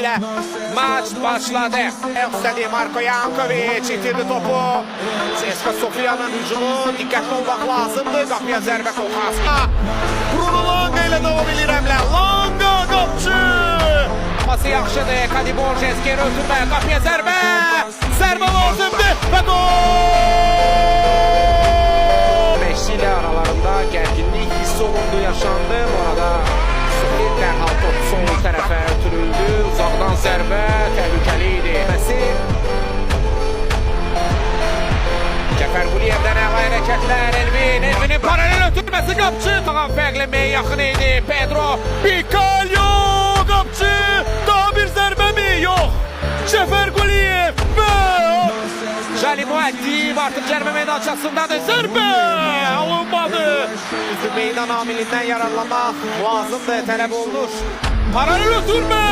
ile maç başladı. Yükseli Marko Yankovic itirdi topu. CSKA Sofya'nın hücumu dikkatli olmak lazımdı. Kapıya zerbe Kolkas'a. Bruno Langa ile devam edir Emre. Langa kapçı. Pası yaxşıdır. Kadi Borges geri ötürmeye. Kapıya zerbe. Zerbe lazımdı ve gol. Beşli aralarında gerginlik hissi olundu, yaşandı. Bu arada Sofya derhal top sol tərəfə ötürüldü. Uzaqdan zərbə təhlükəliydi. Cəfər Quliyevdən əla hərəkətlər. Elvinin paralel ötürməsi qapçı. Daha fərqləməyə yaxın idi. Pedro Pikalyo qapçı. Daha bir zərbə mi? Yox. Cəfər Quliyev və Jali Muəddib artıq cərimə meydançasındadır. Zərbə alınmadı. Meydan amilindən yararlanmaq lazımdır, tələb olunur. Paralel ötürmə.